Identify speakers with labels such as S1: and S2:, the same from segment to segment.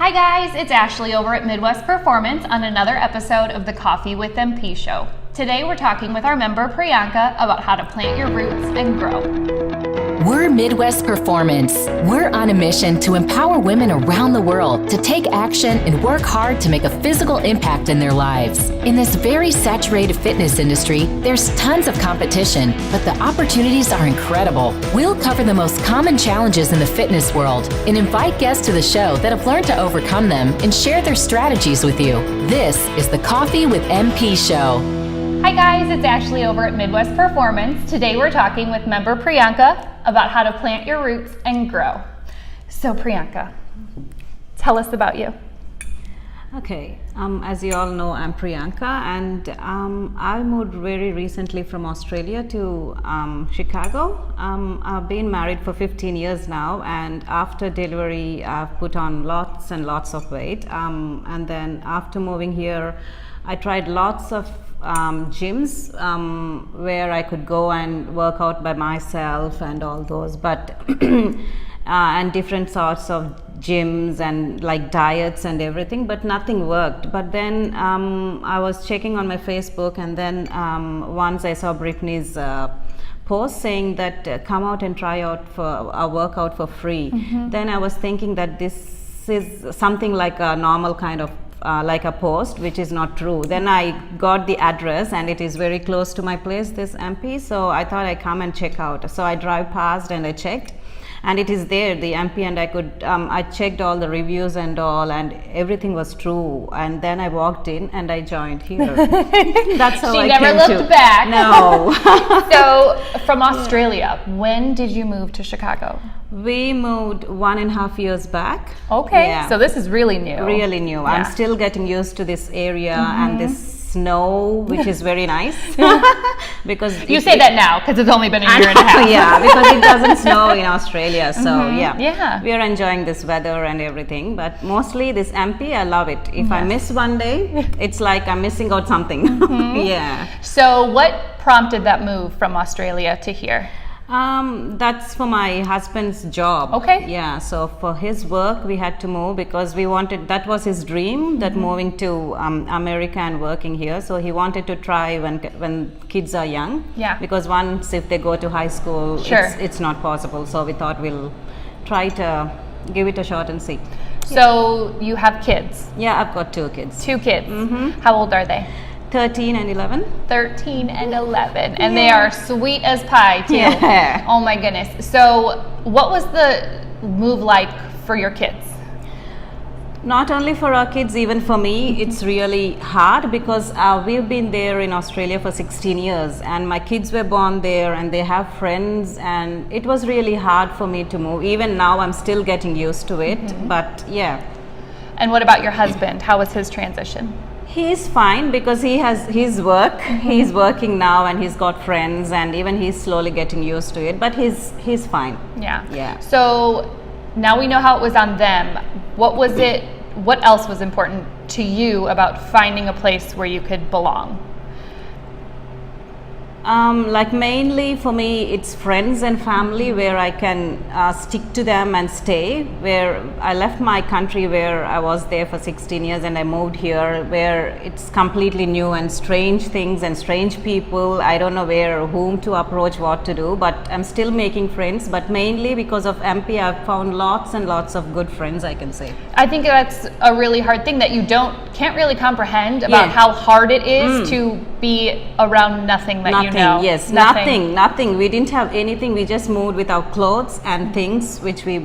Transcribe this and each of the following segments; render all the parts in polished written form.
S1: Hi guys, it's Ashley over at Midwest Performance on another episode of the Coffee with MP show. Today we're talking with our member Priyanka about how to plant your roots and grow.
S2: We're Midwest Performance. We're on a mission to empower women around the world to take action and work hard to make a physical impact in their lives. In this very saturated fitness industry, there's tons of competition, but the opportunities are incredible. We'll cover the most common challenges in the fitness world and invite guests to the show that have learned to overcome them and share their strategies with you. This is the Coffee with MP show.
S1: Hi guys, it's Ashley over at Midwest Performance. Today we're talking with member Priyanka about how to plant your roots and grow. So Priyanka, tell us about you.
S3: Okay, as you all know, I'm Priyanka, and I moved very recently from Australia to Chicago. I've been married for 15 years now, and after delivery I've put on lots and lots of weight, and then after moving here I tried lots of gyms where I could go and work out by myself and all those, but and different sorts of gyms and like diets and everything, but nothing worked. But then I was checking on my Facebook, and then once I saw Brittany's post saying that come out and try out for a workout for free. Then I was thinking that this is something like a normal kind of like a post, which is not true. Then I got the address, and it is very close to my place, this MP, so I thought I'd come and check out. So I drive past and I checked, and it is there, the MP, and I could I checked all the reviews and all, and everything was true. And then I walked in and I joined here. That's how
S1: She
S3: I
S1: never
S3: came
S1: looked
S3: to.
S1: back.
S3: No.
S1: So from Australia, when did you move to Chicago?
S3: We moved 1.5 years back.
S1: Okay,
S3: Yeah.
S1: so this is really new.
S3: Really new. I'm
S1: Yeah.
S3: still getting used to this area and this snow, which is very nice. Because
S1: You say that now because it's only been a year and a half.
S3: Yeah, because it doesn't snow in Australia, so
S1: Yeah.
S3: we are enjoying this weather and everything. But mostly this MP, I love it. If I miss one day, it's like I'm missing out something. Yeah.
S1: So what prompted that move from Australia to here?
S3: That's for my husband's job.
S1: Okay.
S3: Yeah, so for his work we had to move because we wanted, that was his dream, that moving to America and working here. So he wanted to try when kids are young.
S1: Yeah.
S3: Because once if they go to high school,
S1: Sure.
S3: it's not possible. So we thought we'll try to give it a shot and see.
S1: So you have kids,
S3: Yeah, I've got 2 kids.
S1: 2 kids. How old are they?
S3: 13 and 11.
S1: 13 and 11, and they are sweet as pie too.
S3: Yeah.
S1: Oh my goodness. So what was the move like for your kids?
S3: Not only for our kids, even for me, it's really hard because we've been there in Australia for 16 years, and my kids were born there and they have friends, and it was really hard for me to move. Even now I'm still getting used to it, but yeah.
S1: And what about your husband? How was his transition?
S3: He's fine because he has his work. He's working now and he's got friends, and even he's slowly getting used to it, but he's fine.
S1: Yeah.
S3: Yeah.
S1: So now we know how it was on them. What else was important to you about finding a place where you could belong?
S3: Like mainly for me it's friends and family where I can stick to them and stay. Where I left my country where I was there for 16 years and I moved here where it's completely new and strange things and strange people. I don't know whom to approach, what to do, but I'm still making friends. But mainly because of MP I've found lots and lots of good friends, I can say.
S1: I think that's a really hard thing that you can't really comprehend about how hard it is to be around nothing that you know.
S3: Yes, nothing. We didn't have anything. We just moved with our clothes and things which we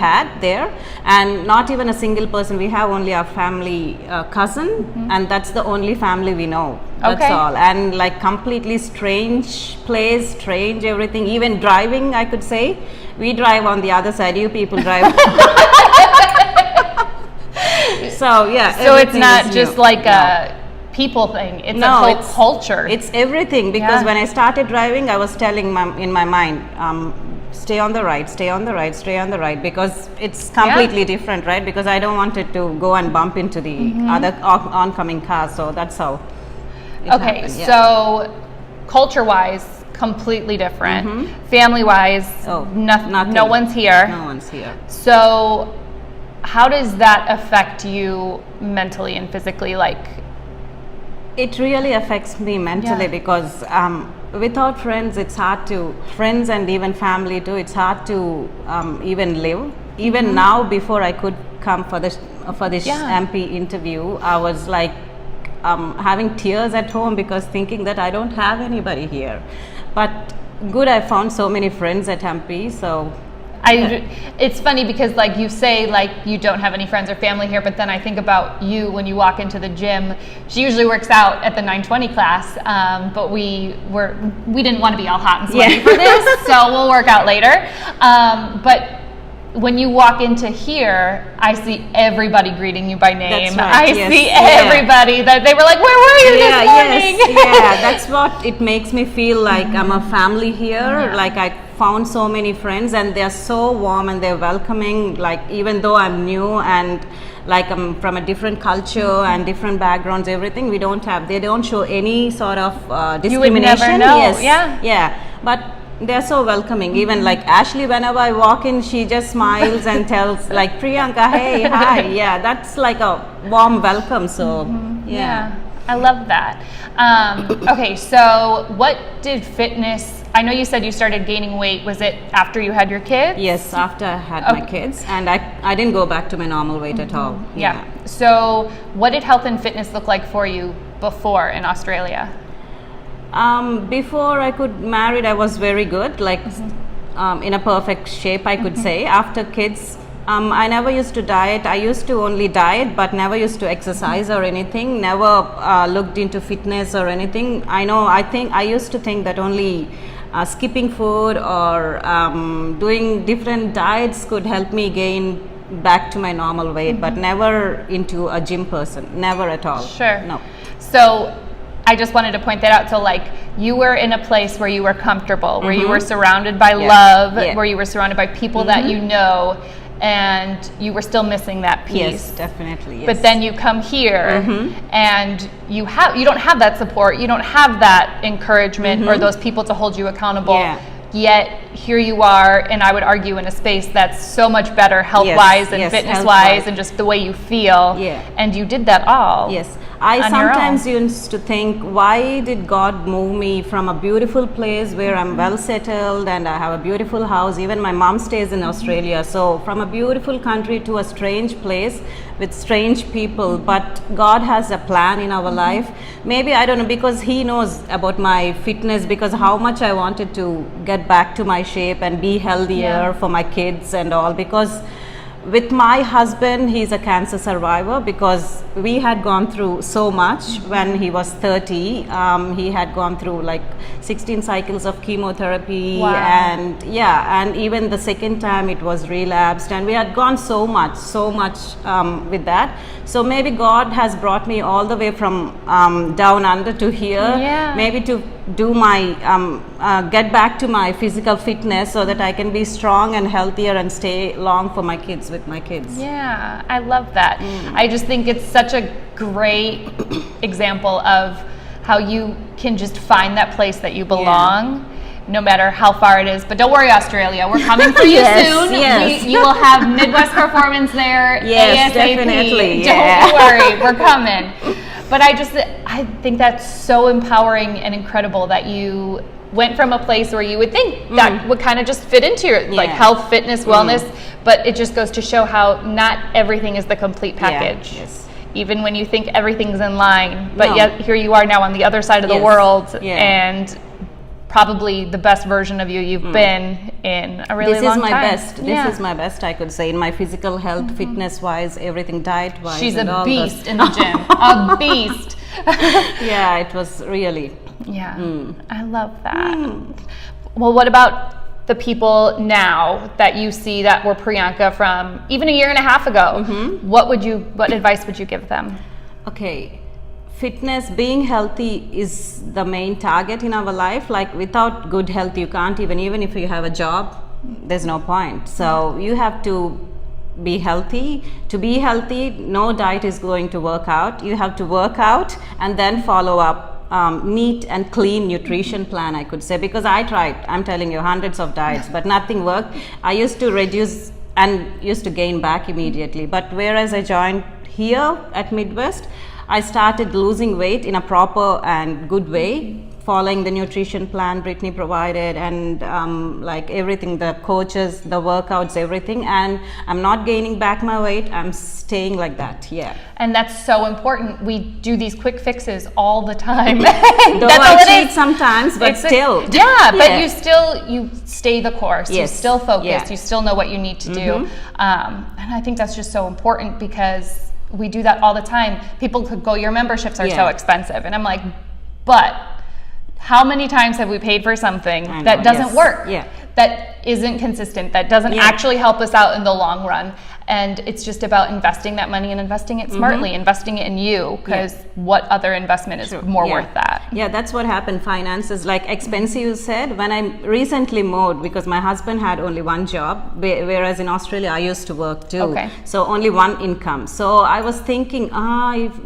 S3: had there, and not even a single person. We have only our family cousin, and that's the only family we know. That's all. And like completely strange place, strange everything. Even driving, I could say, we drive on the other side. You people drive. So yeah.
S1: So it's not just like a people thing, it's a whole culture.
S3: It's everything, because when I started driving I was telling in my mind, stay on the right, stay on the right, stay on the right, because it's completely different, right? Because I don't want it to go and bump into the other oncoming cars. So that's how it happened.
S1: So culture wise completely different. Family wise, nothing. No one's here.
S3: No one's here.
S1: So how does that affect you mentally and physically? Like,
S3: it really affects me mentally because without friends, it's hard to, friends and even family too, it's hard to even live. Even now, before I could come for this MP interview, I was like having tears at home because thinking that I don't have anybody here. But good, I found so many friends at MP, so.
S1: It's funny because like you say like you don't have any friends or family here, but then I think about you when you walk into the gym. She usually works out at the 920 class, but we didn't want to be all hot and sweaty for this, so we'll work out later. But when you walk into here, I see everybody greeting you by name.
S3: That's right.
S1: I see everybody that they were like, "Where were you this morning?"
S3: That's what it makes me feel like. I'm a family here. Like I found so many friends, and they're so warm and they're welcoming. Like even though I'm new and like I'm from a different culture and different backgrounds, everything they don't show any sort of discrimination.
S1: You would never know.
S3: But they're so welcoming. Even like Ashley, whenever I walk in, she just smiles and tells like, Priyanka, hey, hi. Yeah, that's like a warm welcome. So
S1: yeah, I love that. Okay, so what did fitness, I know you said you started gaining weight. Was it after you had your kids?
S3: Yes, after I had my kids, and I didn't go back to my normal weight at all.
S1: Yeah. So what did health and fitness look like for you before in Australia?
S3: Before I could married, I was very good, like in a perfect shape, I could say. After kids, I never used to diet. I used to only diet, but never used to exercise or anything. Never looked into fitness or anything. I used to think that only skipping food or doing different diets could help me gain back to my normal weight, but never into a gym person, never at all.
S1: Sure.
S3: No.
S1: So I just wanted to point that out. So like you were in a place where you were comfortable, where you were surrounded by love, where you were surrounded by people that you know, and you were still missing that piece.
S3: Yes, definitely. Yes.
S1: But then you come here and you don't have that support, you don't have that encouragement or those people to hold you accountable. Yet here you are, and I would argue in a space that's so much better health-wise and fitness-wise and just the way you feel. And you did that all.
S3: Yes. I sometimes used to think, why did God move me from a beautiful place where I'm well settled and I have a beautiful house? Even my mom stays in Australia. So from a beautiful country to a strange place with strange people. But God has a plan in our life. Maybe, I don't know, because He knows about my fitness, because how much I wanted to get back to my shape and be healthier for my kids and all. Because with my husband, he's a cancer survivor, because we had gone through so much. When he was 30, he had gone through like 16 cycles of chemotherapy. And even the second time it was relapsed, and we had gone so much with that. So maybe God has brought me all the way from down under to here, maybe to do my get back to my physical fitness so that I can be strong and healthier and stay long for my kids, with my kids.
S1: Yeah, I love that. I just think it's such a great example of how you can just find that place that you belong, no matter how far it is. But don't worry, Australia, we're coming for you soon. You will have Midwest Performance there ASAP.
S3: Definitely.
S1: Don't worry, we're coming. But I think that's so empowering and incredible that you went from a place where you would think that would kind of just fit into your like health, fitness, wellness, but it just goes to show how not everything is the complete package. Even when you think everything's in line, but yet here you are now on the other side of the world, and probably the best version of you've been in a really long time.
S3: This is my best, I could say, in my physical health, fitness wise, everything, diet wise.
S1: She's a beast in the gym. A beast.
S3: It was really.
S1: I love that. Well, what about the people now that you see that were Priyanka from even a year and a half ago? What advice would you give them?
S3: Okay. Fitness, being healthy is the main target in our life. Like without good health, you can't even if you have a job, there's no point. So you have to be healthy. To be healthy, no diet is going to work out. You have to work out and then follow up neat and clean nutrition plan, I could say, because I tried, I'm telling you, hundreds of diets, but nothing worked. I used to reduce and used to gain back immediately. But whereas I joined here at Midwest, I started losing weight in a proper and good way, following the nutrition plan Brittany provided, and like everything, the coaches, the workouts, everything, and I'm not gaining back my weight, I'm staying like that. Yeah.
S1: And that's so important. We do these quick fixes all the time.
S3: Though
S1: That's all
S3: I
S1: it
S3: cheat
S1: is.
S3: sometimes, but still.
S1: But you stay the course.
S3: Yes.
S1: You still focus.
S3: Yeah.
S1: You still know what you need to do. And I think that's just so important, because we do that all the time. People could go, your memberships are so expensive. And I'm like, but how many times have we paid for something that doesn't work?
S3: Yeah.
S1: That isn't consistent, that doesn't actually help us out in the long run. And it's just about investing that money and investing it smartly, investing it in you, because what other investment is more worth that?
S3: Yeah, that's what happened. Finances, like expensive, you said. When I recently moved, because my husband had only one job, whereas in Australia I used to work too.
S1: Okay.
S3: So only one income. So I was thinking,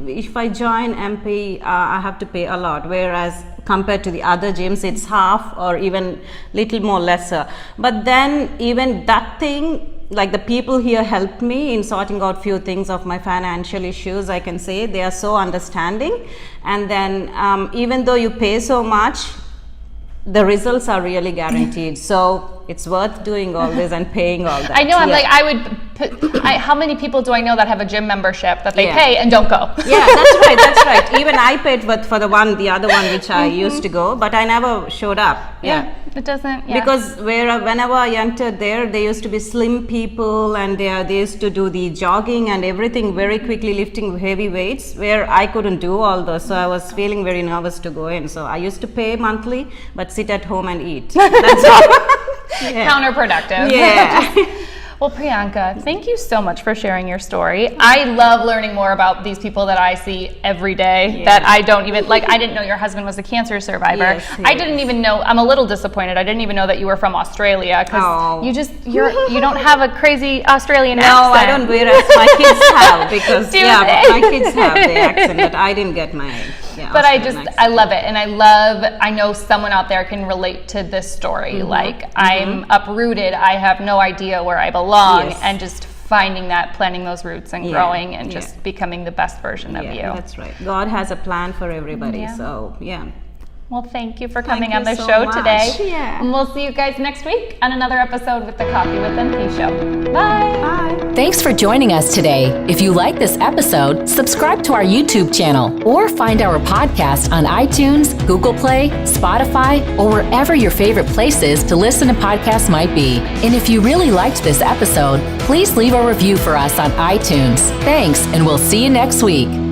S3: if I join MP, I have to pay a lot. Whereas compared to the other gyms, it's half or even little more lesser. But then even that thing, like the people here helped me in sorting out few things of my financial issues. I can say they are so understanding, and then even though you pay so much, the results are really guaranteed. So it's worth doing all this and paying all that.
S1: I know. I'm like, I would. How many people do I know that have a gym membership that they pay and don't go?
S3: Yeah, that's right. That's right. Even I paid for the other one which I used to go, but I never showed up. Yeah.
S1: It doesn't.
S3: Because whenever I entered there used to be slim people, and they used to do the jogging and everything very quickly, lifting heavy weights, where I couldn't do all those. So I was feeling very nervous to go in. So I used to pay monthly, but sit at home and eat. That's all.
S1: Counterproductive.
S3: Yeah.
S1: Well, Priyanka, thank you so much for sharing your story. I love learning more about these people that I see every day that I don't even, like, I didn't know your husband was a cancer survivor.
S3: Yes,
S1: I didn't even know, I'm a little disappointed, I didn't even know that you were from Australia, because you don't have a crazy Australian accent.
S3: No, I don't, whereas my kids have, because my kids have the accent, but I didn't get my
S1: but I love it, and I know someone out there can relate to this story. Like, I'm uprooted, I have no idea where I belong, and just finding that, planting those roots and growing and just becoming the best version of you.
S3: That's right. God has a plan for everybody, so
S1: Well, thank you for coming on the show today. And we'll see you guys next week on another episode with the Coffee with MP show. Bye.
S3: Bye.
S2: Thanks for joining us today. If you like this episode, subscribe to our YouTube channel or find our podcast on iTunes, Google Play, Spotify, or wherever your favorite places to listen to podcasts might be. And if you really liked this episode, please leave a review for us on iTunes. Thanks, and we'll see you next week.